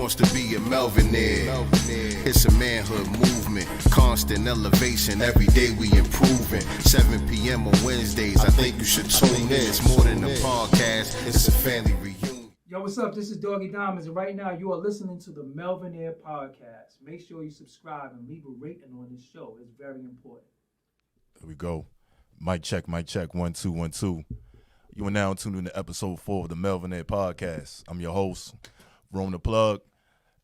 wants to be a Melvinaire. It's a manhood movement, constant elevation. Every day we improving. 7 p.m. on Wednesdays. I think you should tune in. It's more than a podcast. It's a family reunion. Yo, what's up? This is Doggy Diamonds, and right now you are listening to the Melvinaire podcast. Make sure you subscribe and leave a rating on this show. It's very important. There we go. Mic check, 1 2 1 2. You are now tuned in to episode 4 of the Melvinaire podcast. I'm your host, Rome the Plug,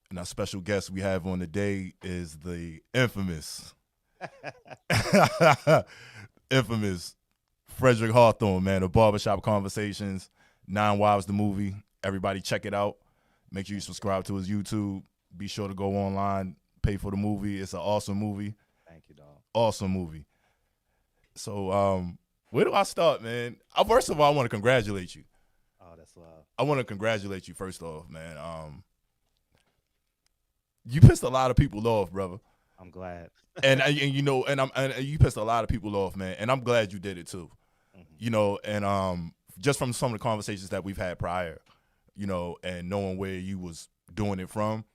and our special guest we have on today is the infamous Frederick Hawthorne, man, of Barbershop Conversations, 9 Wives the movie. Everybody check it out. Make sure you subscribe to his YouTube. Be sure to go online, pay for the movie. It's an awesome movie. Thank you, dog. Awesome movie. So, where do I start, man? First of all, I want to congratulate you. Oh, that's love. I want to congratulate you first off, man. You pissed a lot of people off, brother. I'm glad. and you pissed a lot of people off, man. And I'm glad you did it too. Mm-hmm. You know, and just from some of the conversations that we've had prior, you know, and knowing where you was doing it from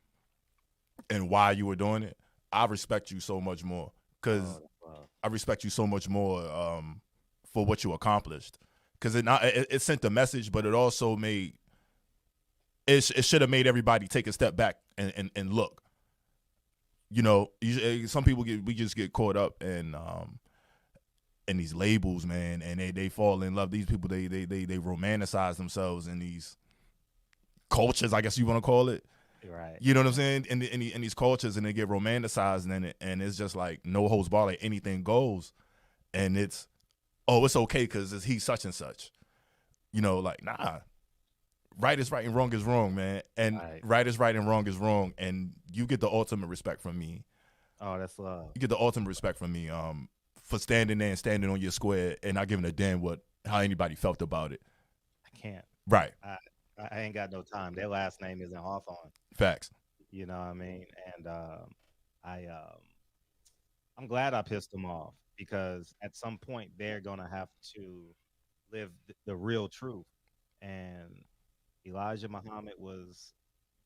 and why you were doing it, I respect you so much more because I respect you so much more for what you accomplished. Because it sent a message, but it also made it should have made everybody take a step back and look. You know, some people we just get caught up in these labels, man, and they fall in love. These people they romanticize themselves in these cultures, I guess you want to call it. Right. You know what I'm saying? In these cultures, and they get romanticized in it, and it's just like no holds barred, like anything goes, and it's okay because he's such and such. You know, like nah. Right is right and wrong is wrong, man. And right is right and wrong is wrong, and you get the ultimate respect from me. Oh, that's love. You get the ultimate respect from me for standing there and standing on your square and not giving a damn how anybody felt about it. I can't. Right. I ain't got no time. Their last name isn't Hawthorne. Facts. You know what I mean? And I'm glad I pissed them off because at some point they're gonna have to live the real truth. And Elijah Muhammad was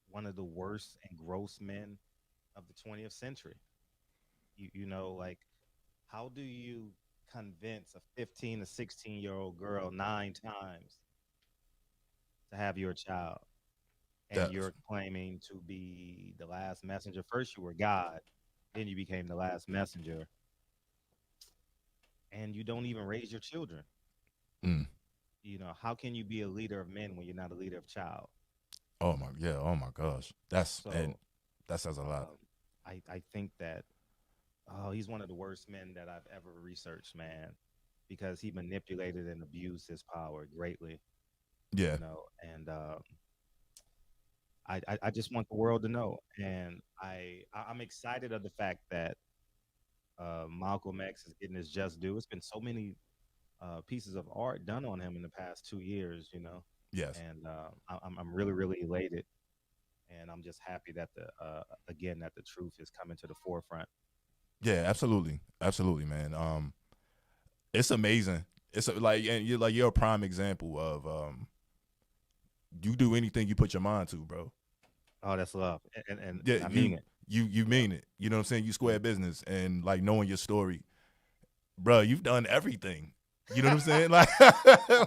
one of the worst and gross men of the 20th century. You know, like, how do you convince a 15 to 16-year-old girl 9 times to have your child? And you're claiming to be the last messenger. First you were God, then you became the last messenger. And you don't even raise your children. Mm. You know, how can you be a leader of men when you're not a leader of child? Oh my gosh. That says a lot. I think that he's one of the worst men that I've ever researched, man, because he manipulated and abused his power greatly. Yeah. You know, and I just want the world to know. And I'm excited of the fact that Malcolm X is getting his just due. It's been so many pieces of art done on him in the past 2 years, you know. Yes. And I'm really, really elated, and I'm just happy that the truth is coming to the forefront. Yeah, absolutely, man. It's amazing. And you're a prime example of you do anything you put your mind to, bro. Oh, that's love, and yeah, I mean it. You mean it. You know what I'm saying? You square business, and like knowing your story, bro. You've done everything. You know what I'm saying?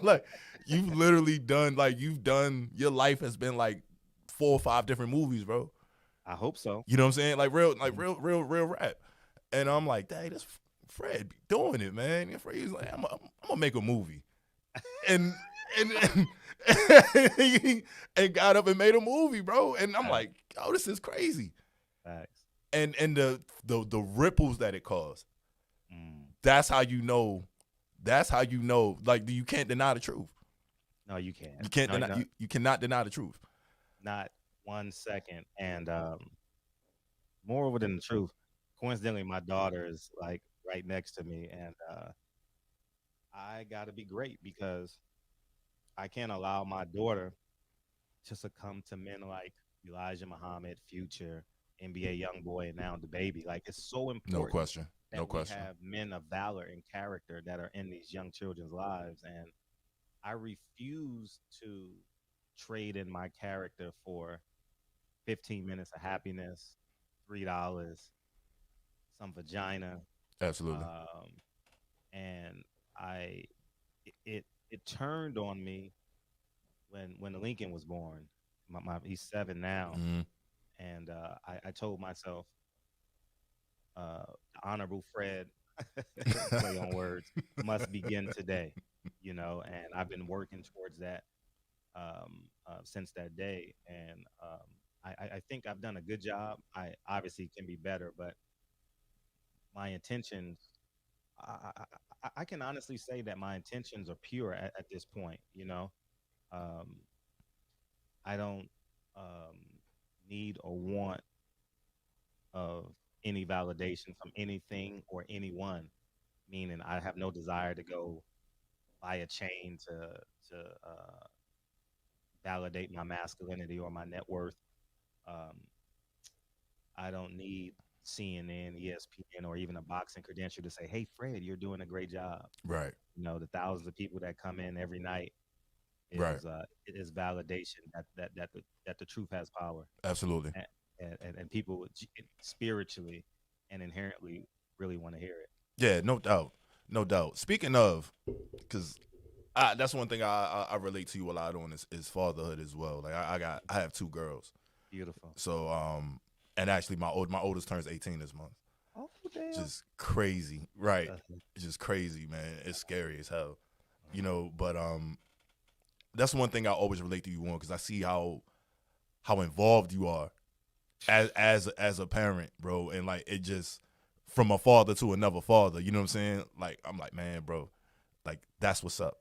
Like you've literally done your life has been like 4 or 5 different movies, bro. I hope so. You know what I'm saying? Like real rap. And I'm like, dang, this Fred be doing it, man. And Fred's like, I'm gonna make a movie, and and got up and made a movie, bro. And I'm like, oh, this is crazy. Facts. And the ripples that it caused. That's how you know. Like you can't deny the truth. No, you can't. You can't deny. You cannot deny the truth. Not 1 second. And moreover than the truth, coincidentally, my daughter is like right next to me, and I got to be great because I can't allow my daughter to succumb to men like Elijah Muhammad, Future, NBA YoungBoy, and now the baby. Like, it's so important. No question. We have men of valor and character that are in these young children's lives, and I refuse to trade in my character for 15 minutes of happiness, $3, some vagina, Absolutely. and I it turned on me when Lincoln was born. He's 7 now, Mhm. and I told myself, the Honorable Fred, play on words, must begin today. And I've been working towards that since that day, and I think I've done a good job. I obviously can be better, but my intentions, I can honestly say that my intentions are pure at this point. Um, I don't um, need or want of any validation from anything or anyone. Meaning, I have no desire to go buy a chain to validate my masculinity or my net worth. Um, I don't need CNN, ESPN, or even a boxing credential to say, "Hey, Fred, you're doing a great job." Right. The thousands of people that come in every night Right. it is validation that the truth has power, Absolutely. and people spiritually and inherently really want to hear it. Yeah, no doubt. No doubt. Speaking of, because that's one thing I relate to you a lot on is fatherhood as well. Like I have 2 girls. Beautiful. So and actually my oldest turns 18 this month. Oh, damn. Just crazy. Right. It's just crazy, man. It's scary as hell. But that's one thing I always relate to you on, because I see how involved you are as a parent, bro, and like it just from a father to another father. You know what I'm saying? Like I'm like, man, bro, like that's what's up.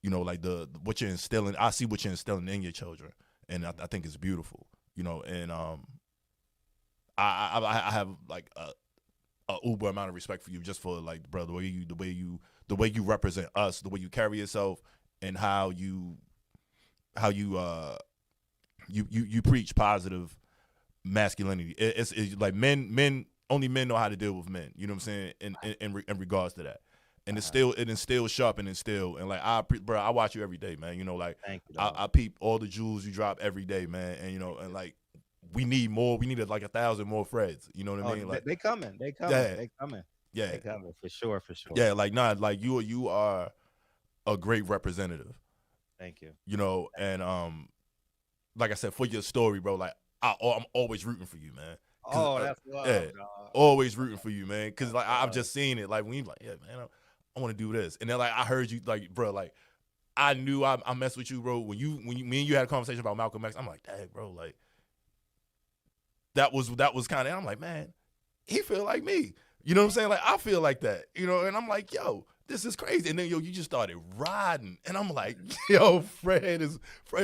Like the what you're instilling. I see what you're instilling in your children, and I think it's beautiful. And I have like a uber amount of respect for you, just for like, bro, the way you represent us, the way you carry yourself, and how you you preach positive masculinity. It's like only men know how to deal with men. You know what I'm saying? In regards to that, and it instills sharp and instill. And like bro, I watch you every day, man. Like Thank you, I peep all the jewels you drop every day, man. And and like we need more. We need like 1,000 more Freds. You know what I mean? Like they coming. Yeah. They coming. Yeah. They coming for sure. Yeah, like like you are a great representative. Thank you. And like I said, for your story, bro, like I'm always rooting for you, man. Oh, that's love, yeah, dog. always rooting for you, man. Cause like I've just seen it, like when you like, yeah, man, I want to do this, and then like I heard you, like, bro, like I knew I messed with you, bro. When me and you had a conversation about Malcolm X, I'm like, dang, bro, like that was kind of. I'm like, man, he feel like me. You know what I'm saying? Like I feel like that, and I'm like, yo, this is crazy. And then you just started riding, and I'm like, yo, Fred's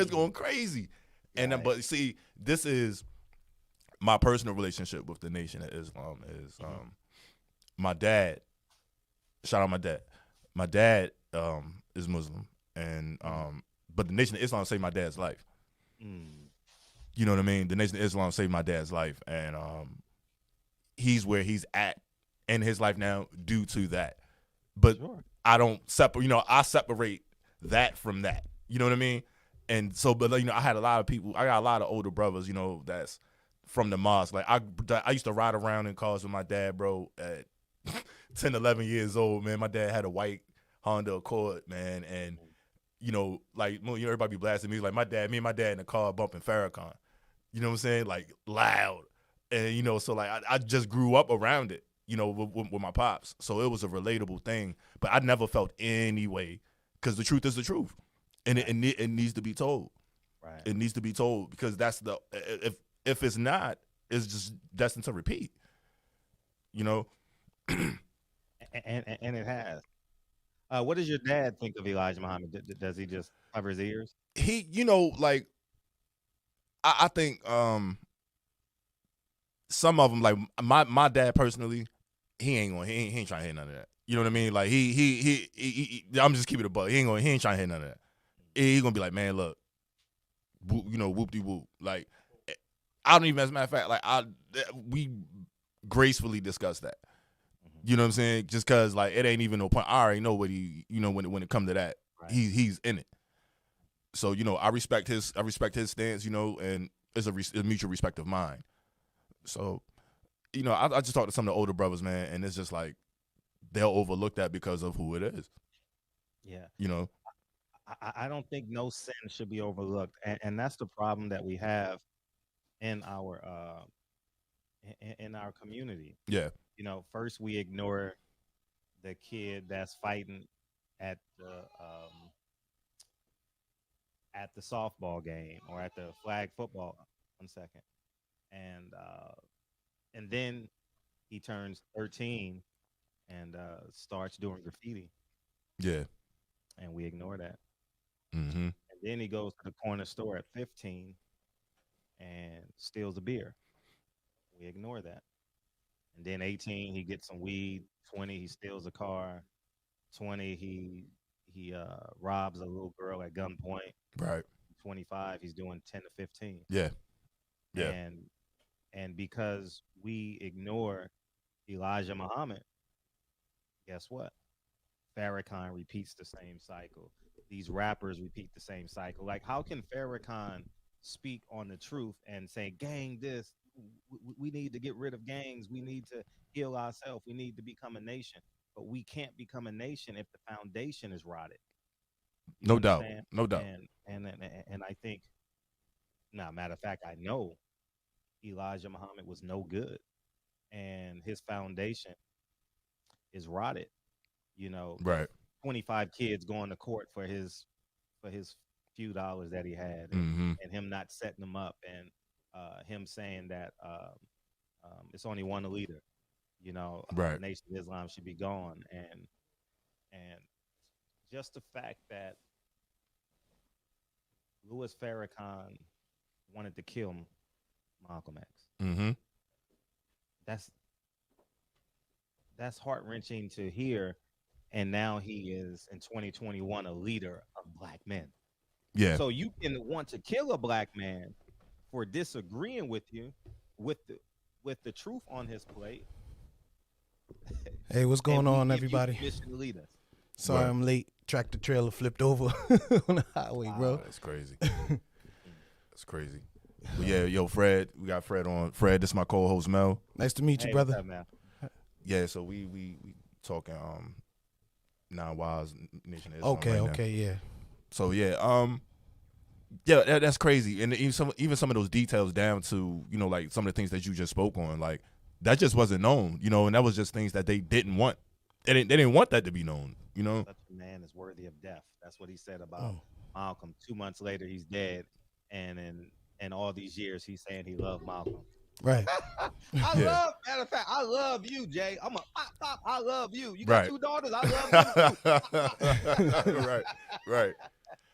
going crazy. And then, but see, this is my personal relationship with the Nation of Islam is my dad. Shout out my dad. My dad is Muslim, and but the Nation of Islam saved my dad's life. You know what I mean? The Nation of Islam saved my dad's life, and he's where he's at in his life now due to that. But I don't separate. I separate that from that. You know what I mean? And so, but I had a lot of people. I got a lot of older brothers. That's from the mosque. Like I used to ride around in cars with my dad, bro, at 10, 11 years old. Man, my dad had a white Honda Accord, man, and like everybody be blasting me. Like me and my dad in the car bumping Farrakhan. You know what I'm saying? Like loud, and so like I just grew up around it. With my pops, so it was a relatable thing. But I never felt any way, because the truth is the truth. And it needs to be told. Right. It needs to be told, because that's if it's not, it's just destined to repeat. And it has. What does your dad think of Elijah Muhammad? Does he just cover his ears? He, like I think some of them, like my dad personally, he ain't trying to hear none of that. You know what I mean? Like he I'm just keeping it a buck. He ain't trying to hear none of that. He gonna be like, man, look, whoop-de-whoop. Like, I don't even, as a matter of fact, like we gracefully discussed that. You know what I'm saying? Just cause like it ain't even no point. I already know what he, when it come to that, right. He's in it. So I respect his stance, and it's a mutual respect of mind. So, you know, I just talked to some of the older brothers, man, and it's just like they'll overlook that because of who it is. Yeah. You know. I don't think no sin should be overlooked, and that's the problem that we have in our community. Yeah. You know, first we ignore the kid that's fighting at the softball game or at the flag football. 1 second, and then he turns 13 and starts doing graffiti, Yeah. and we ignore that. Mm-hmm. And then he goes to the corner store at 15 and steals a beer. We ignore that. And then 18, he gets some weed. 20, he steals a car. 20, he robs a little girl at gunpoint. Right. 25, he's doing 10 to 15. Yeah. Yeah. And because we ignore Elijah Muhammad, guess what? Farrakhan repeats the same cycle. These rappers repeat the same cycle. Like, how can Farrakhan speak on the truth and say, gang this, we need to get rid of gangs, we need to heal ourselves, we need to become a nation, but we can't become a nation if the foundation is rotted. No doubt. No doubt. And I think, now, matter of fact, I know Elijah Muhammad was no good, and his foundation is rotted. You know, Right. 25 kids going to court for his few dollars that he had, Mm-hmm. and him not setting them up, and him saying that it's only one leader. You know, Right. the Nation of Islam should be gone, and just the fact that Louis Farrakhan wanted to kill Malcolm X. Mm-hmm. That's heart-wrenching to hear. And now he is, in 2021, a leader of black men. Yeah. So you can want to kill a black man for disagreeing with you, with the truth on his plate. Hey, what's going on, everybody? To lead us. Sorry, I'm late. Tractor trailer flipped over on the highway, bro. That's crazy. That's crazy. But yeah, yo, Fred, we got Fred on. Fred, this is my co-host Mel. Nice to meet you, brother. What's up, man? Yeah, so we talking Nine Wives Nation of Islam. Okay, yeah. So yeah, that's crazy, and even some of those details down to, you know, like some of the things that you just spoke on, like that just wasn't known, you know, and that was just things that they didn't want. They didn't want that to be known, you know. Such a man is worthy of death. That's what he said about Malcolm. 2 months later, he's dead, and in all these years, he's saying he loved Malcolm. Right. Matter of fact, I love you, Jay. I'm a pop. I love you. You got 2 daughters. I love you. Right.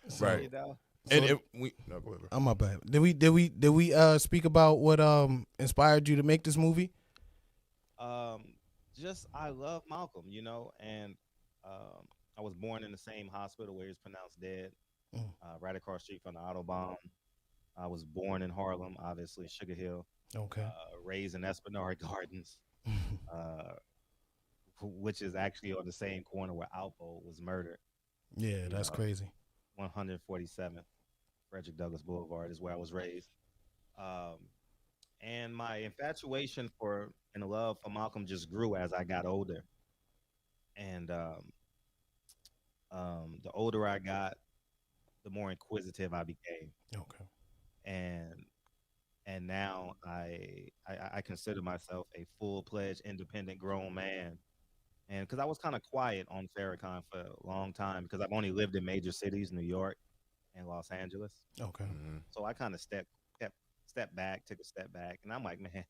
So, you know? And go ahead. I'm my bad. Did we speak about what inspired you to make this movie? Just I love Malcolm, you know, and I was born in the same hospital where he was pronounced dead, right across the street from the Autobahn. I was born in Harlem, obviously, Sugar Hill. Okay. Raised in Esplanade Gardens, which is actually on the same corner where Alpo was murdered. Yeah, that's crazy. 147th Frederick Douglass Boulevard is where I was raised. And my infatuation and love for Malcolm just grew as I got older. And the older I got, the more inquisitive I became. Okay. And now I consider myself a full-fledged, independent, grown man. And because I was kind of quiet on Farrakhan for a long time, because I've only lived in major cities, New York and Los Angeles. Okay. Mm-hmm. So I kind of took a step back, and I'm like, man,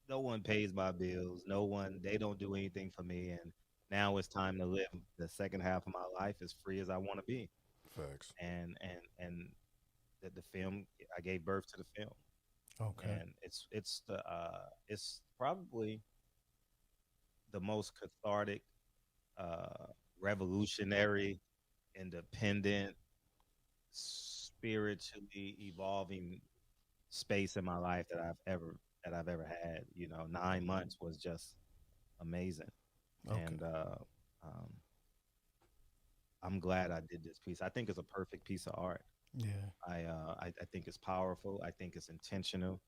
no one pays my bills. They don't do anything for me. And now it's time to live the second half of my life as free as I want to be. Facts. And the film, I gave birth to the film. Okay. And it's probably the most cathartic, revolutionary, independent, spiritually evolving space in my life that I've ever had. You know, 9 months was just amazing. Okay. And I'm glad I did this piece. I think it's a perfect piece of art. Yeah. I think it's powerful. I think it's intentional,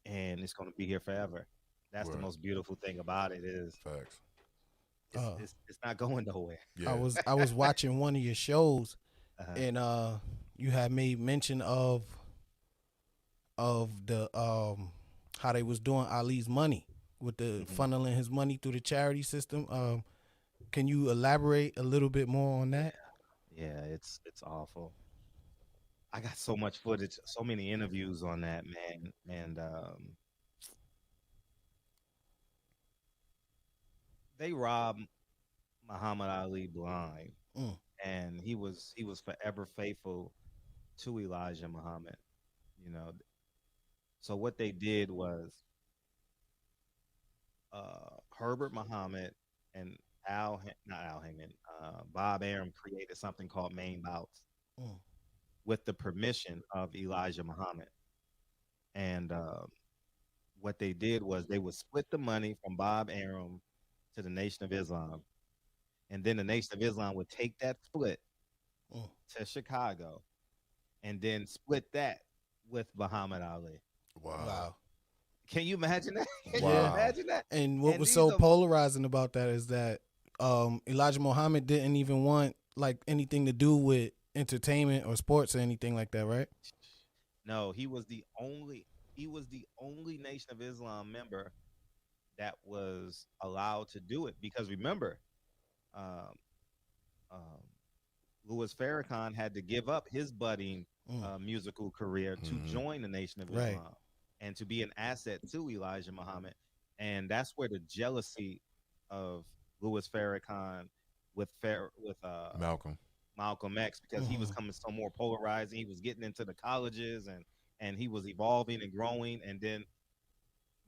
and it's going to be here forever. That's the Right. most beautiful thing about it is Facts. Uh, it's not going nowhere. I Yeah. was I was watching one of your shows, Uh-huh. and you had made mention of the how they was doing Ali's money with the Hmm. funneling his money through the charity system. Can you elaborate a little bit more on Yeah, that? yeah, it's awful. I got so much footage, so many interviews on that, man, and they robbed Muhammad Ali blind, Mm, and he was forever faithful to Elijah Muhammad. You know, so what they did was Herbert Muhammad and not Al Heyman, Bob Arum created something called main bouts mm, with the permission of Elijah Muhammad. And what they did was they would split the money from Bob Arum to the Nation of Islam, and then the Nation of Islam would take that split mm. to Chicago, and then split that with Muhammad Ali. Wow. Wow. Can you imagine that? Can you Yeah. Wow. imagine that? And what And was these so are polarizing about that is that Elijah Muhammad didn't even want like anything to do with entertainment or sports or anything like that, right? no, he was the only Nation of Islam member that was allowed to do it because remember, um, um, Louis Farrakhan had to give up his budding Mm, musical career to Hmm. join the Nation of right. Islam and to be an asset to Elijah Muhammad. And that's where the jealousy of Louis Farrakhan with Malcolm. Malcolm X, because he was Hmm. coming so more polarizing. He was getting into the colleges and he was evolving and growing. And then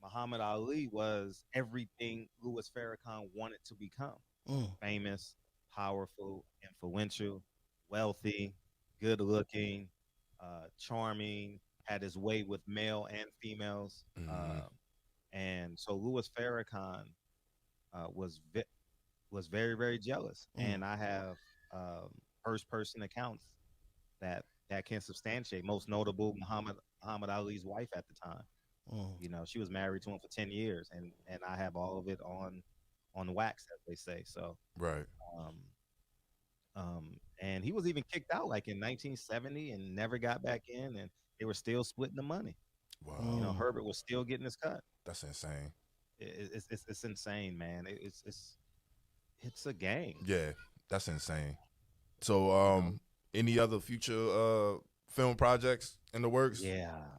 Muhammad Ali was everything Louis Farrakhan wanted to become: Mm, famous, powerful, influential, wealthy, good looking, charming, had his way with male and females. Hmm. And so Louis Farrakhan uh, was vi- was very, very jealous. mm, And I have first person accounts that can substantiate. Most notable, Muhammad Ali's wife at the time. mm. You know, she was married to him for 10 years, and I have all of it on wax, as they say. So, Right. um, and he was even kicked out like in 1970 and never got back in, and they were still splitting the money. You Wow. know, Mm. Herbert was still getting his cut. That's insane. It's insane, man. It's a game, Yeah. That's insane. So, you know. any other future film projects in the works? Yeah,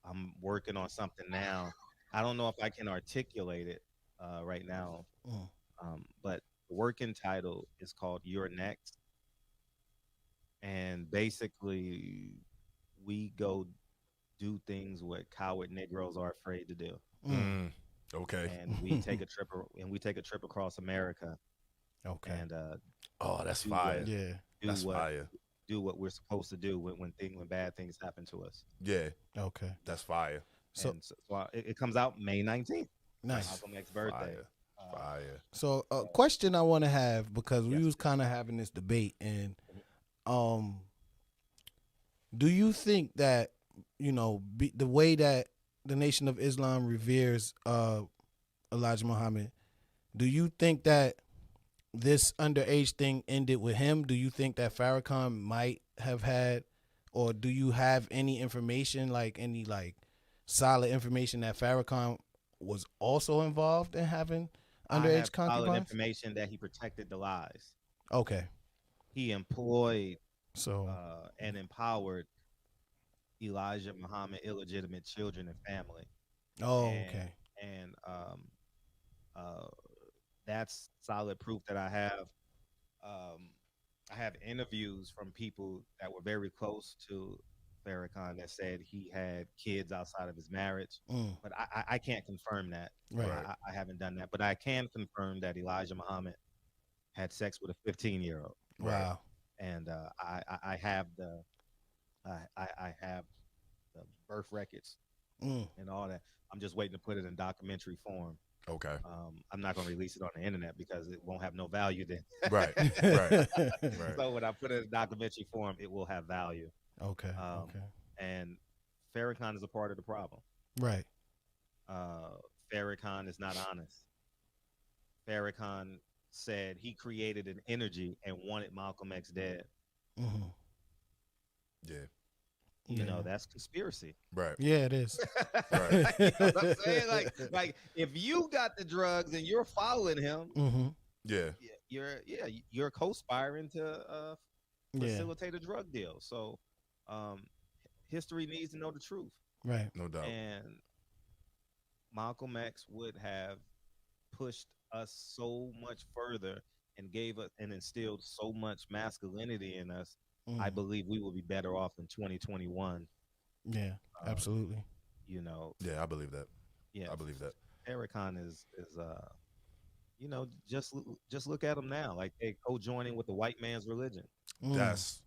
I'm working on something now. I don't know if I can articulate it right now, Mm. but the working title is called "You're Next," and basically, we go do things what coward Negroes are afraid to do, Mm. Mm. Okay. and we take a trip across America Okay. and Oh, that's do what fire. Yeah. do That's what fire. do what we're supposed to do when bad things happen to us. Yeah. Okay. That's fire. So And it comes out May 19th, nice. Malcolm X's birthday. Fire. Uh, Fire. So a question I want to have because we yes. was kind of having this debate, and um, do you think that the way that the Nation of Islam reveres Elijah Muhammad, do you think that this underage thing ended with him? Do you think that Farrakhan might have had, or do you have any information, like any like solid information that Farrakhan was also involved in having I have underage solid concubines? information that he protected the lies. Okay, He employed so and empowered Elijah Muhammad illegitimate children and family, oh and okay, and uh, that's solid proof that I have. Um, I have interviews from people that were very close to Farrakhan that said he had kids outside of his marriage, mm, but I can't confirm that. right, Right. I haven't done that, but I can confirm that Elijah Muhammad had sex with a 15-year-old, Right. wow, and I have I have the birth records mm, and all that. I'm just waiting to put it in documentary form. Okay. I'm not going to release it on the internet because it won't have no value then. Right. Right. Right. So when I put it in documentary form, it will have value. Okay. Um, Okay. And Farrakhan is a part of the problem. Right. Farrakhan is not honest. Farrakhan said he created an energy and wanted Malcolm X dead. Mm-hmm. Yeah. You know, that's conspiracy. Right. Yeah, it is. Right. You know what I'm saying? Like if you got the drugs and you're following him, Mm-hmm. Yeah. you're co-spiring to Yeah. facilitate a drug deal. So history needs to know the truth. Right. No doubt. And Malcolm X would have pushed us so much further and gave us and instilled so much masculinity in us. I believe we will be better off in 2021. Yeah, absolutely. You know, Yeah, I believe that. yeah, I believe that. Farrakhan is you know, just look at them now, like they co-joining with the white man's religion. That's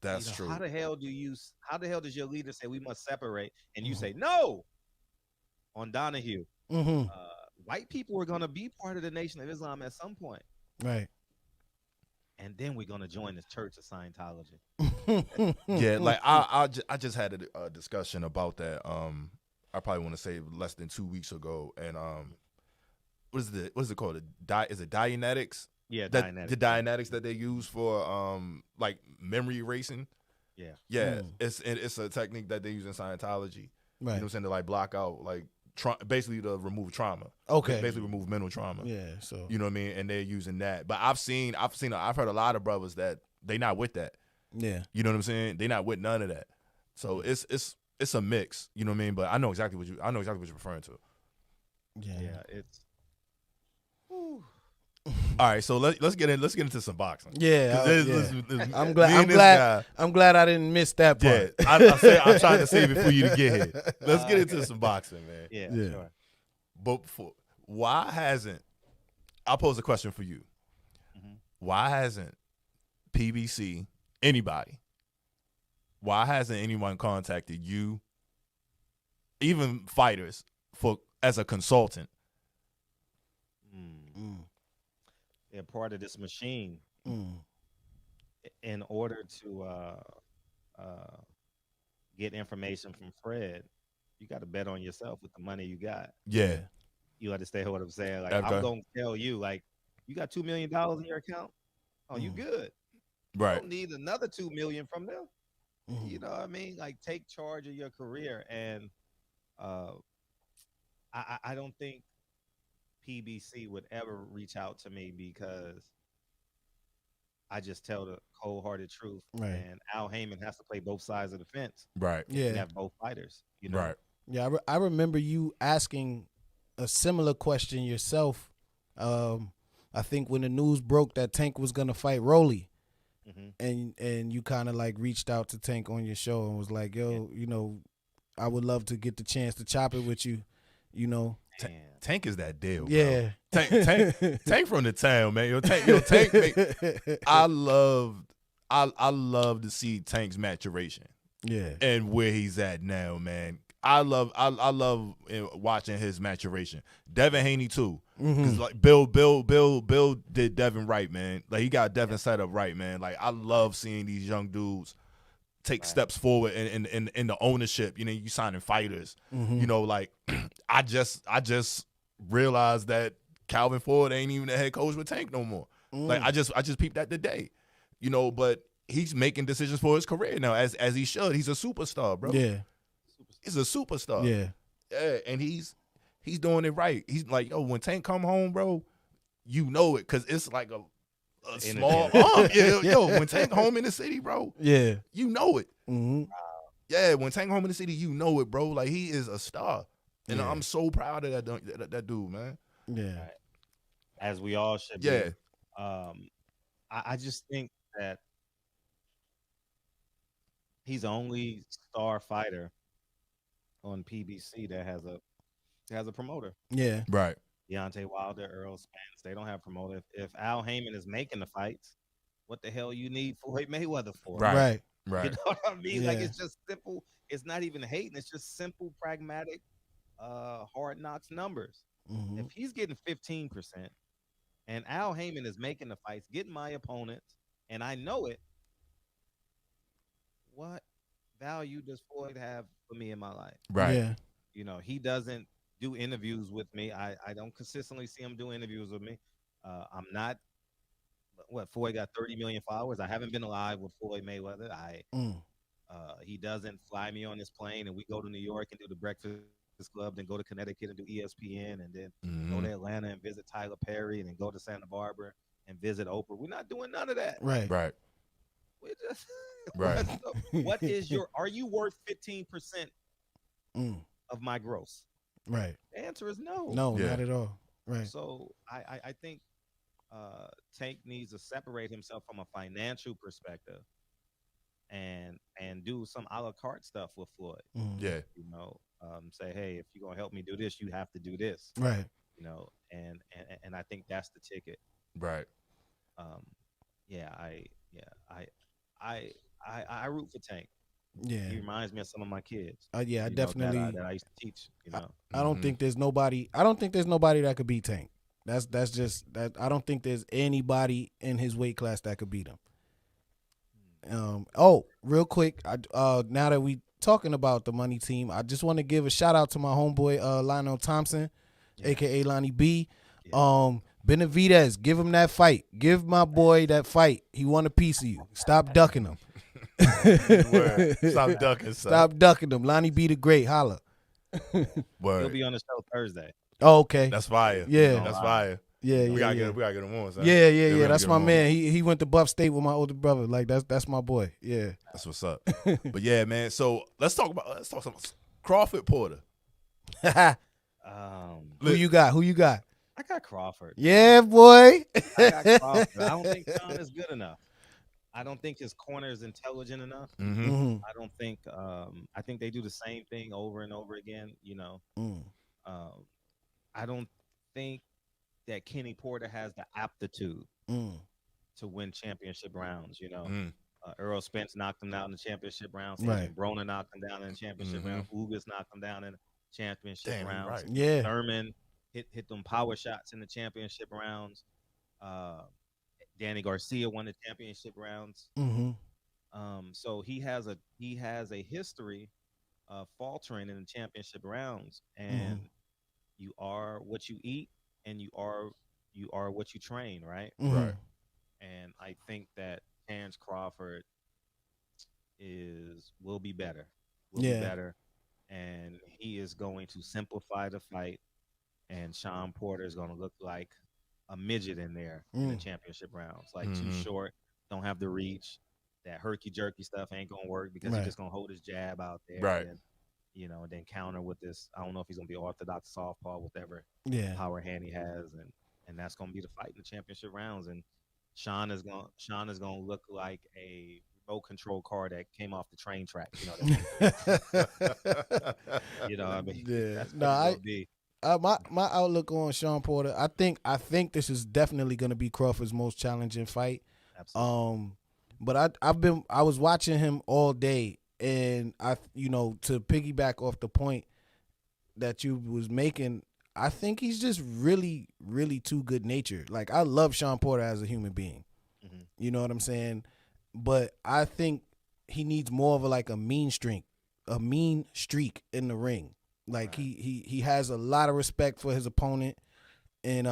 You know, true. how the hell does your leader say we must separate and you say no on Donahue? Mm-hmm. White people are going to be part of the Nation of Islam at some point, Right. and then we're going to join the Church of Scientology. Yeah, like I just had a discussion about that. I probably want to say less than 2 weeks ago, and what is it called? Is it Dianetics? Yeah, The Dianetics. Dianetics that they use for like memory erasing. Yeah. Yeah, it's a technique that they use in Scientology. Right. You know what I'm saying, to like block out like basically to remove trauma. Okay. Basically remove mental trauma. Yeah. So. You know what I mean? And they're using that. But I've heard a lot of brothers that they not with that. Yeah. You know what I'm saying? They not with none of that. So it's a mix. You know what I mean? But I know exactly what you're referring to. Yeah. Yeah, it's All right, so let's get into some boxing. Yeah. 'Cause yeah. I'm me glad. and I'm this glad. guy- I'm glad I didn't miss that Yeah, part. I'm trying to save it for you to get here. Let's get into some boxing, man. yeah, Yeah. sure. But why hasn't, I'll pose a question for you. Mhm. Why hasn't PBC, anybody, why hasn't anyone contacted you, even fighters, as a consultant? They're part of this machine. Mm. In order to get information from Fred, you got to bet on yourself with the money you got. Yeah. You understand what I'm saying? Like, Okay. I'm going to tell you, like, you got $2 million in your account? Oh, you good. You Right. don't need another $2 million from them. Mhm. You know what I mean? Like, take charge of your career. And I don't think PBC would ever reach out to me because I just tell the cold-hearted truth. Right. And Al Heyman has to play both sides of the fence. Right. And Yeah. have both fighters. You know? Right. Yeah. I remember you asking a similar question yourself. I think when the news broke that Tank was gonna fight Rolly, Mhm. and you kind of like reached out to Tank on your show and was like, "Yo, you know, I would love to get the chance to chop it with you." You know. Man. Tank is that deal, bro. Yeah. Tank from the town, man. Tank. I love to see Tank's maturation Yeah. and where he's at now, man. I love watching his maturation. Devin Haney too, because like Bill did Devin right, man. Like he got Devin set up right, man. Like I love seeing these young dudes take steps forward in the ownership. You know, you signing fighters. You know, like I just realized that Calvin Ford ain't even the head coach with Tank no more. Like I just peeped that today. You know, but he's making decisions for his career now, as he should. He's a superstar, bro. Yeah. He's a superstar. Yeah. Yeah, and he's doing it right. He's like, yo, when Tank come home, bro, you know it, because it's like a small arm. Yeah, yo, when Tank home in the city, bro, Yeah. you know it. Mm-hmm. Yeah, when Tank home in the city, you know it, bro. Like he is a star, and Yeah. I'm so proud of that dude, man. Yeah. As we all should be. Yeah, I just think that he's the only star fighter on PBC that has a promoter. Yeah. right. Deontay Wilder, Earl Spence, they don't have promoter. If Al Heyman is making the fights, what the hell you need Floyd Mayweather for? Right. Right. Right. You know what I mean? Like Yeah. it's just simple. It's not even hating. It's just simple, pragmatic, hard knocks numbers. Mhm. If he's getting 15%, and Al Heyman is making the fights, getting my opponents, and I know it, what value does Floyd have for me in my life? Right. Yeah. He doesn't do interviews with me. I don't consistently see him do interviews with me. I'm not Floyd got 30 million followers. I haven't been alive with Floyd Mayweather. Mm. He doesn't fly me on his plane and we go to New York and do the Breakfast Club, then go to Connecticut and do ESPN, and then go to Atlanta and visit Tyler Perry, and then go to Santa Barbara and visit Oprah. We're not doing none of that. Right. Right. We're just Right. what is are you worth 15% Mm. of my gross? Right. The answer is no. No, Yeah. not at all. Right. So I think Tank needs to separate himself from a financial perspective and do some a la carte stuff with Floyd. Mm. Yeah. Say, hey, if you're gonna help me do this, you have to do this. Right. And I think that's the ticket. Right. I root for Tank. Yeah. He reminds me of some of my kids. Yeah, I you know, definitely. that I used to teach. I don't think there's nobody. I don't think there's nobody that could beat Tank. That's just that. I don't think there's anybody in his weight class that could beat him. Real quick, now that we talking about the money team, I just want to give a shout out to my homeboy Lionel Thompson, aka Lonnie B. Benavidez, give him that fight. Give my boy that fight. He want a piece of you. Stop ducking him. Stop ducking. Son. Stop ducking him. Lonnie B the Great. Holla. Word. He'll be on the show Thursday. Oh, okay. That's fire. Yeah. That's fire. Yeah, We yeah, gotta yeah. get him on. Son. Yeah. We gotta That's get my him on. man. He went to Buff State with my older brother. Like that's my boy. Yeah. That's what's up. But yeah, man. So let's talk some Crawford Porter. Who you got? I got Crawford. Yeah, boy. I got Crawford. I don't think Shawn is good enough. I don't think his corner is intelligent enough. Mm-hmm. I don't think. I think they do the same thing over and over again. I don't think that Kenny Porter has the aptitude to win championship rounds. Earl Spence knocked him out in the championship rounds. Right. Broner knocked him down in the championship round. Ugas knocked him down in the championship rounds. Right. Yeah. Thurman hit them power shots in the championship rounds. Danny Garcia won the championship rounds. Mm-hmm. So he has a history of faltering in the championship rounds, and you are what you eat, and you are what you train, right? Mm-hmm. Right. And I think that Terence Crawford will be better. Be better, and he is going to simplify the fight, and Shawn Porter is going to look like a midget in there in the championship rounds, like too short, don't have the reach. That herky-jerky stuff ain't going to work because he's just going to hold his jab out there. Right. And, and then counter with this. I don't know if he's going to be orthodox southpaw, whatever power hand he has. And that's going to be the fight in the championship rounds. And Shawn is going to look like a remote control car that came off the train track. I mean, that's what it'll be. My outlook on Shawn Porter, I think this is definitely going to be Crawford's most challenging fight. Absolutely. But I was watching him all day, and to piggyback off the point that you was making, I think he's just really, really too good natured. Like, I love Shawn Porter as a human being. Mm-hmm. You know what I'm saying? But I think he needs more of a mean streak in the ring. Like he has a lot of respect for his opponent, and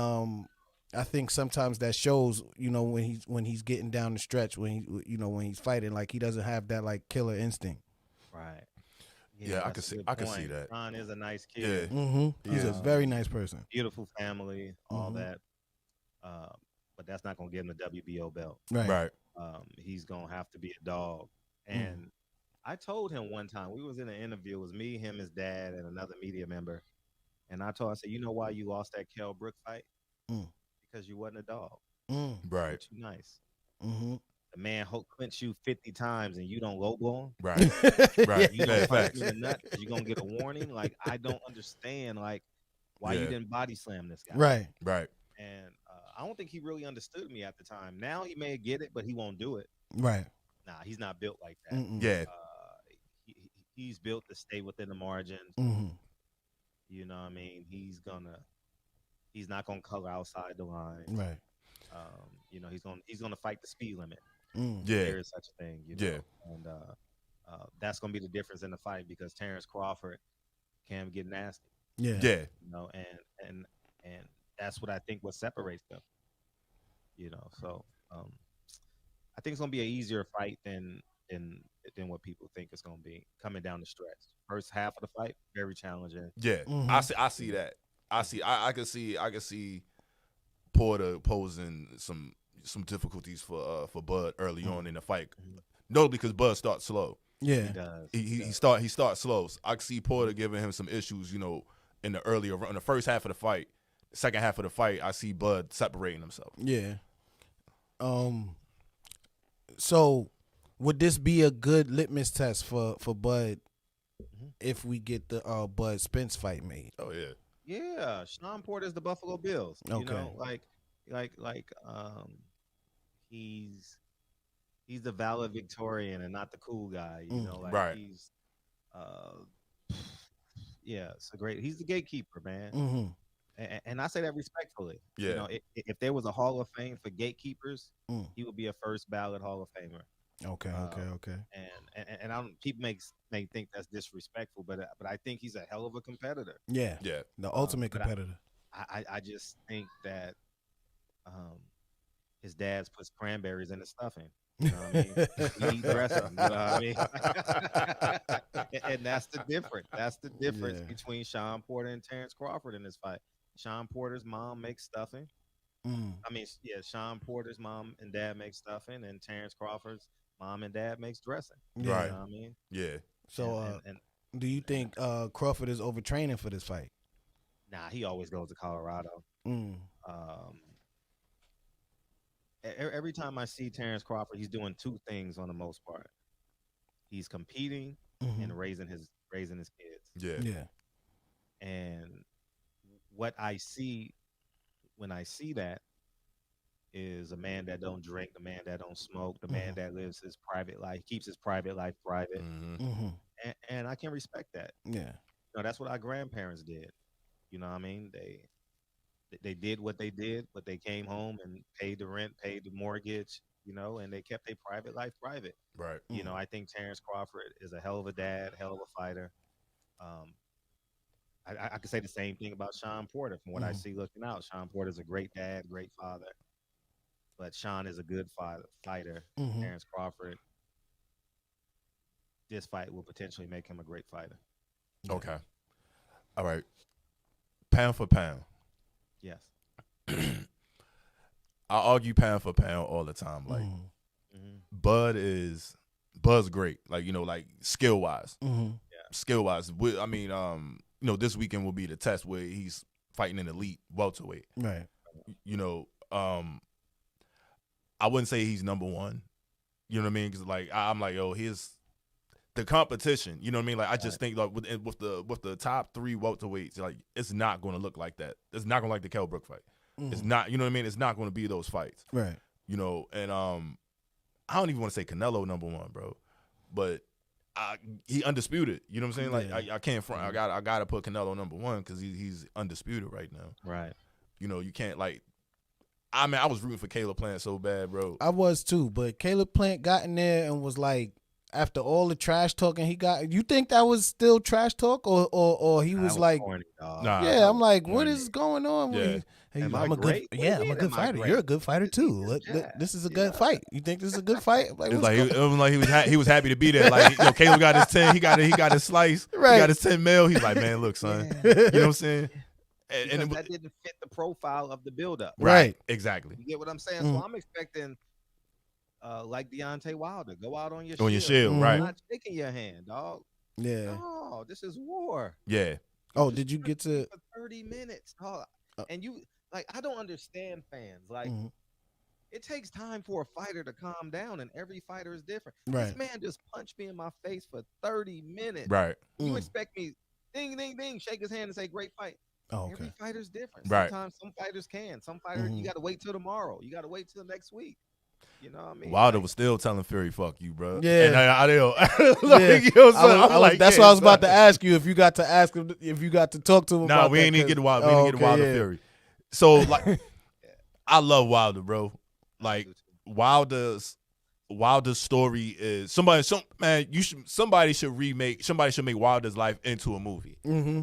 I think sometimes that shows, when he's getting down the stretch, when he's fighting, like he doesn't have that killer instinct. Right. Yeah, I can see that. Shawn is a nice kid. Yeah. Mm-hmm. He's a very nice person. Beautiful family, all that. But that's not gonna give him the WBO belt. Right. He's gonna have to be a dog. And I told him one time, we was in an interview, it was me, him, his dad, and another media member. And I said, you know why you lost that Kell Brook fight? Because you wasn't a dog. Right. Too nice. Mm-hmm. The man clinched you 50 times and you don't low blow him. Right. Right. You don't punch him in the nut because you're gonna get a warning. Like, I don't understand why you didn't body slam this guy. Right. Right. And I don't think he really understood me at the time. Now he may get it, but he won't do it. Right. Nah, he's not built like that. Yeah. He's built to stay within the margins. Mm-hmm. You know what I mean? He's gonna He's not gonna color outside the line. Right. You know, he's gonna fight the speed limit. Yeah. There is such a thing. You know? Yeah. And that's gonna be the difference in the fight because Terence Crawford can get nasty. Yeah. Yeah. You know, and that's what I think what separates them. You know, so I think it's gonna be an easier fight than what people think it's gonna be coming down the stretch. First half of the fight, very challenging. Yeah. Mhm. I see that. I can see Porter posing some difficulties for Bud early on in the fight. No, because Bud starts slow. Yeah. He does. He starts slow. So I can see Porter giving him some issues, in the first half of the fight. The second half of the fight, I see Bud separating himself. Yeah. So would this be a good litmus test for Bud if we get the Bud Spence fight made? Oh yeah. Yeah, Shawn Porter's the Buffalo Bills. Okay. You know, he's the valedictorian and not the cool guy. You know, like right. he's yeah, it's a great. He's the gatekeeper, man. Mm-hmm. And I say that respectfully. Yeah. You know, if there was a Hall of Fame for gatekeepers, he would be a first ballot Hall of Famer. Okay. And I don't. People may think that's disrespectful, but I think he's a hell of a competitor. Yeah. Yeah. The ultimate competitor. I just think that his dad's puts cranberries in the stuffing. You know what I mean? He dressing. You know what I mean? And that's the difference. That's the difference between Shawn Porter and Terence Crawford in this fight. Shawn Porter's mom makes stuffing. I mean, yeah, Shawn Porter's mom and dad make stuffing, and Terence Crawford's mom and dad makes dressing. Yeah. Right. You know what I mean? Yeah. So, do you think Crawford is overtraining for this fight? Nah, he always goes to Colorado. Every time I see Terence Crawford, he's doing two things on the most part. He's competing and raising his kids. Yeah. Yeah. And what I see when I see that is a man that don't drink, the man that don't smoke, the man that lives his private life, keeps his private life private. And I can respect that. Yeah. You know, that's what our grandparents did. You know what I mean? They did what they did, but they came home and paid the rent, paid the mortgage, you know, and they kept their private life private. Right. You know, I think Terence Crawford is a hell of a dad, hell of a fighter. I could say the same thing about Shawn Porter. From what I see looking out, Shawn Porter's a great dad, great father. But Shawn is a good fighter. Terence Crawford, this fight will potentially make him a great fighter. Okay. All right. Pound for pound. Yes. I argue pound for pound all the time. Like Bud's great. Like, like skill wise. Skill wise. I mean, this weekend will be the test where he's fighting an elite welterweight. Right. I wouldn't say he's number one. You know what I mean? Because I'm like, here's the competition. You know what I mean? Like I just think like with the top three welterweights, like it's not going to look like that. It's not going to like the Kell Brook fight. It's not. You know what I mean? It's not going to be those fights. Right. And I don't even want to say Canelo number one, bro, but he undisputed. You know what I'm saying? Like I can't front. I got to put Canelo number one because he's undisputed right now. Right. You can't like. I mean, I was rooting for Caleb Plant so bad, bro. I was too, but Caleb Plant got in there and was like, after all the trash talking he got, you think that was still trash talk, or he was like, corny, nah, yeah, I'm like, what is going on? Yeah. I'm I a great? good, yeah, I'm a good fighter. You're a good fighter too. This is a good fight. You think this is a good fight? I'm like, it was like he was happy to be there. Like Caleb got his 10, he got his slice, right. He got his 10 mil. He's like, man, look, son, you know what I'm saying? And that didn't fit the profile of the buildup. Right. Exactly. You get what I'm saying? So I'm expecting, like Deontay Wilder, go out on your shield, right? I'm not shaking your hand, dog. Yeah. Oh, this is war. Yeah. Oh, did you get to for 30 minutes? Dog. And you I don't understand fans. Like it takes time for a fighter to calm down, and every fighter is different. Right. This man just punched me in my face for 30 minutes. Right. You expect me ding ding ding, shake his hand and say great fight. Oh, okay. Every fighter's different. Right. Sometimes some fighters can. Some fighters you got to wait till tomorrow. You got to wait till next week. You know what I mean? Wilder was still telling Fury, "Fuck you, bro." Yeah. And I that's what I was about to ask you if you got to talk to him. Nah, about we ain't even get Wilder. We didn't get Wilder Fury. So like, I love Wilder, bro. Like Wilder's story is somebody should make Wilder's life into a movie. Mm-hmm.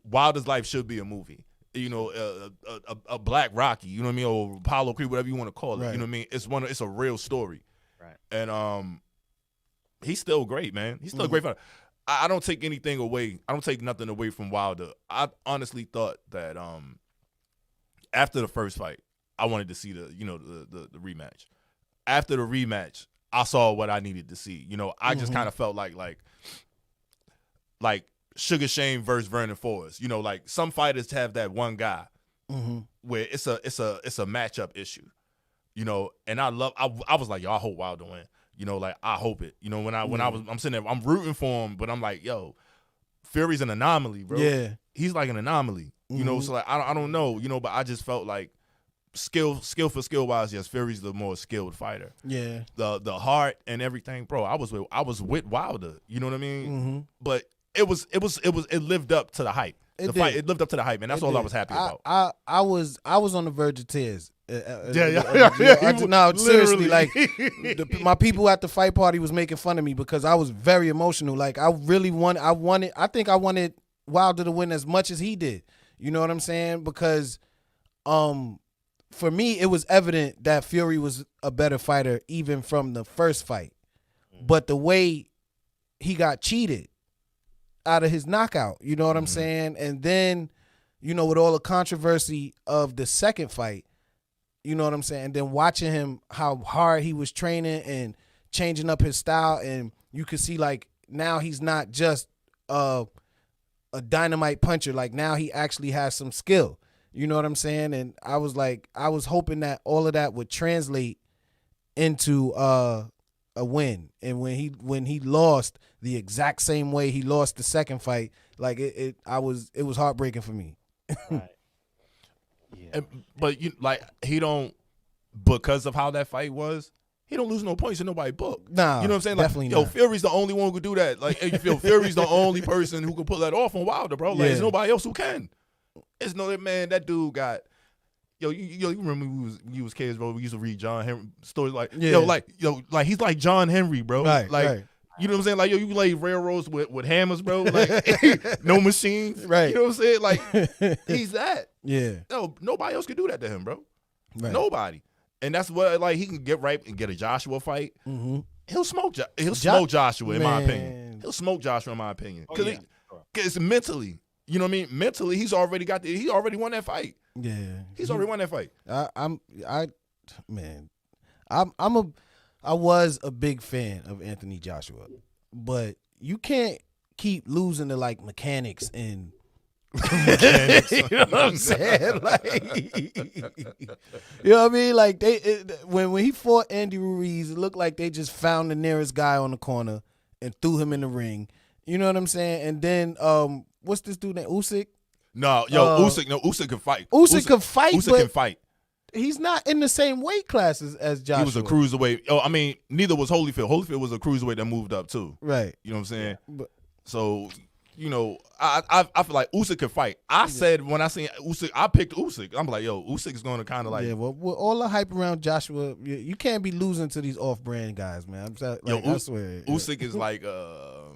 Wilder's life should be a movie. You know, a Black Rocky, you know what I mean, or Apollo Creed, whatever you want to call it. Right. You know what I mean? It's a real story. Right. And he's still great, man. He's still a great fighter. I don't take anything away. I don't take nothing away from Wilder. I honestly thought that after the first fight, I wanted to see the rematch. After the rematch, I saw what I needed to see. You know, I just kind of felt like Sugar Shane versus Vernon Forrest. You know, like some fighters have that one guy where it's a matchup issue. You know, and I was like, yo, I hope Wilder win. You know, like I hope it. You know, I'm sitting there, I'm rooting for him, but I'm like, yo, Fury's an anomaly, bro. Yeah, he's like an anomaly. You know, so like I don't know. You know, but I just felt like skill for skill wise, yes, Fury's the more skilled fighter. Yeah, the heart and everything, bro. I was with Wilder. You know what I mean? Mm-hmm. But it lived up to the hype. It lived up to the hype, and that's all I was happy about. I was on the verge of tears. No, seriously, like my people at the fight party was making fun of me because I was very emotional. Like I think I wanted Wilder to win as much as he did. You know what I'm saying? Because for me, it was evident that Fury was a better fighter even from the first fight. But the way he got cheated out of his knockout, you know what I'm saying? And then, you know, with all the controversy of the second fight, you know what I'm saying? And then watching him, how hard he was training and changing up his style. And you could see, like, now he's not just a dynamite puncher. Like, now he actually has some skill. You know what I'm saying? And I was hoping that all of that would translate into a win. And when he lost the exact same way he lost the second fight, like it was heartbreaking for me. Right. Yeah. But he don't, because of how that fight was, he don't lose no points in nobody book. Nah, you know what I'm saying? Like, definitely yo, not. Fury's the only one who could do that. Like, you feel Fury's the only person who can pull that off on Wilder, bro. Like, there's nobody else who can. It's no man. That dude got. Yo, you remember when we was kids, bro? We used to read John Henry stories like, like he's like John Henry, bro. Right, like, right. You know what I'm saying? Like, yo, you lay railroads with hammers, bro. Like, no machines. Right. You know what I'm saying? Like, he's that. Yeah. No, nobody else could do that to him, bro. Right. Nobody. And that's what, like, he can get right and get a Joshua fight. Mm-hmm. He'll smoke Joshua, in my Man. opinion. He'll smoke Joshua, in my opinion. Because it's mentally. You know what I mean? Mentally, he's already won that fight. Yeah. He's already won that fight. I was a big fan of Anthony Joshua, but you can't keep losing to like mechanics and you know what I'm saying? Like, you know what I mean? Like when he fought Andy Ruiz, it looked like they just found the nearest guy on the corner and threw him in the ring. You know what I'm saying? And then what's this dude named Usyk? No, Usyk can fight. Usyk can fight. Usyk can fight. He's not in the same weight classes as Joshua. He was a cruiserweight. Oh, I mean, neither was Holyfield. Holyfield was a cruiserweight that moved up too. Right. You know what I'm saying? Yeah. So, you know, I feel like Usyk can fight. I said when I seen Usyk, I picked Usyk. I'm like, yo, Usyk's going to kind of like. Yeah, well, with all the hype around Joshua, you can't be losing to these off-brand guys, man. I swear. Usyk is like, I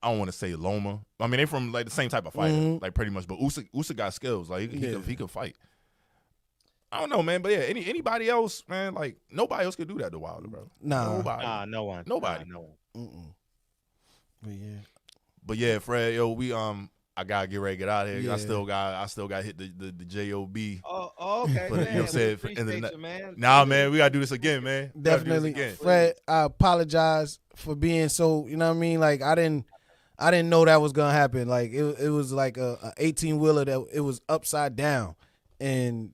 don't want to say Loma. I mean, they from like the same type of fighter, like pretty much. But Usyk got skills. Like he could fight. I don't know, man. But yeah, anybody else, man, like nobody else could do that to Wilder, bro. Nobody. Nah, no one. Nobody. Nah, no one. But yeah, Fred, yo, we I gotta get ready to get out of here. Yeah. I still got hit the JOB. Oh, okay. But, you know what I'm saying? Appreciate you, man. Nah, man, we gotta do this again, man. Definitely, Fred. I apologize for being so. You know what I mean? Like I didn't know that was gonna happen. Like it was like a 18-wheeler that it was upside down, and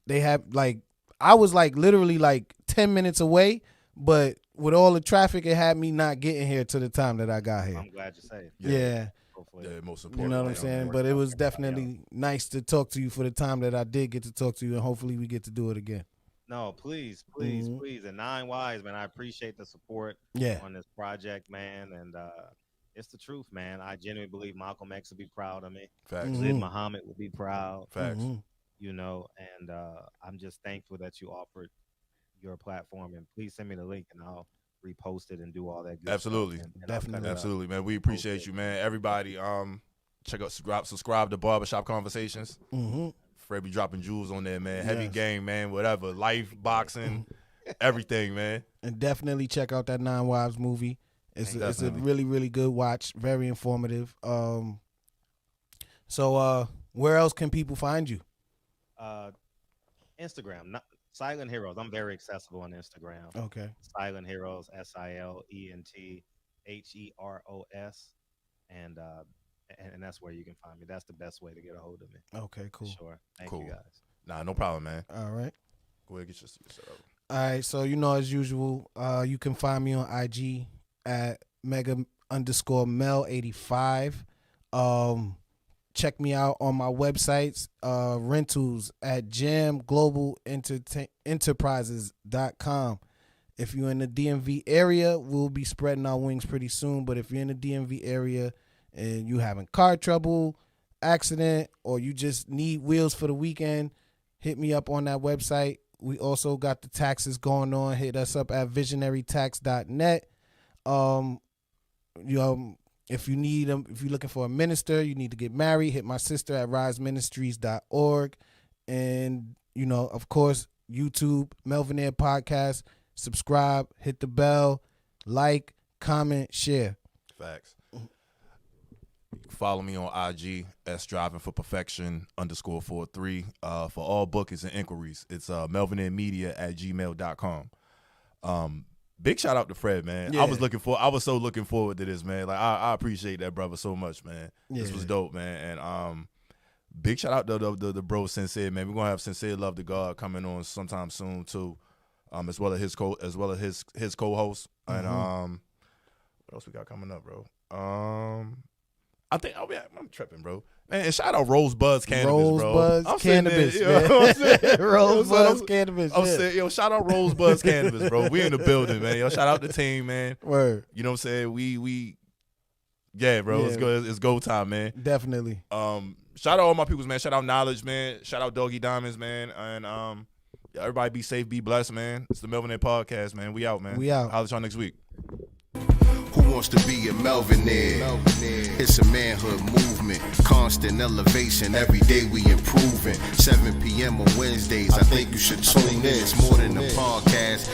they had like I was like literally like 10 minutes away, but with all the traffic, it had me not getting here to the time that I got here. I'm glad you're safe. Yeah. Yeah, most important. You know what I'm saying? But it was definitely nice to talk to you for the time that I did get to talk to you, and hopefully we get to do it again. No, please. And 9 Wise, man, I appreciate the support Yeah. on this project, man. And It's the truth, man. I genuinely believe Malcolm X would be proud of me. Facts. Mhm. Lid Muhammad would be proud. Facts. Mhm. You know, and I'm just thankful that you offered your platform. And please send me the link, and I'll repost it and do all that good Absolutely. stuff. And Definitely. Absolutely, man. We appreciate you, man. Everybody, check out, subscribe to Barbershop Conversations. Mhm. Fred be dropping jewels on there, man. Heavy Yes. game, man. Whatever, life, boxing, everything, man. And definitely check out that Nine Wives movie. It's a Definitely. really, really good watch. Very informative. So where else can people find you? Instagram, not Silent Heroes. I'm very accessible on Instagram. Okay. Silent Heroes, SILENTHEROS, and that's where you can find me. That's the best way to get a hold of me. Okay, cool. Sure. Thank Cool. you guys. Nah, no problem, man. All right. Go ahead, get your set up. All right, so as usual, you can find me on IG at mega_Mel85. Check me out on my websites, rentals at jamglobalenterprises.com. If you're in the DMV area, we'll be spreading our wings pretty soon. But if you're in the DMV area and you having car trouble, accident, or you just need wheels for the weekend, hit me up on that website. We also got the taxes going on. Hit us up at visionarytax.net. If you need them, if you're looking for a minister, you need to get married, hit my sister at riseministries.org. And, of course, YouTube, Melvinaire Podcast. Subscribe, hit the bell, like, comment, share. Facts. Follow me on IG, strivingforperfection_43. For all bookings and inquiries, it's melvinairemedia@gmail.com. Big shout out to Fred, man. Yeah. I was so looking forward to this, man. Like I appreciate that brother so much, man. This was dope, man. And big shout out to the bro Sincere, man. We're gonna have Sincere Love to God coming on sometime soon too. As well as his co-host. And what else we got coming up, bro? I'm tripping, bro. Man, and shout out Rosebud's Cannabis, bro. Rosebud's Cannabis, You know what I'm saying? Rosebud's Cannabis. I'm saying, yo, shout out Rosebud's Cannabis, bro. We in the building, man. Yo, shout out the team, man. Word. You know what I'm saying? Yeah, bro. Yeah. It's go time, man. Definitely. Shout out all my peoples, man. Shout out Knowledge, man. Shout out Doggy Diamonds, man. And everybody be safe, be blessed, man. It's the Melvinaire Podcast, man. We out, man. We out. Holla at y'all next week. Who wants to be a Melvinaire? It's a manhood movement, constant elevation. Every day we improving. 7 p.m. on Wednesdays. I think you should tune in. It's more than a podcast.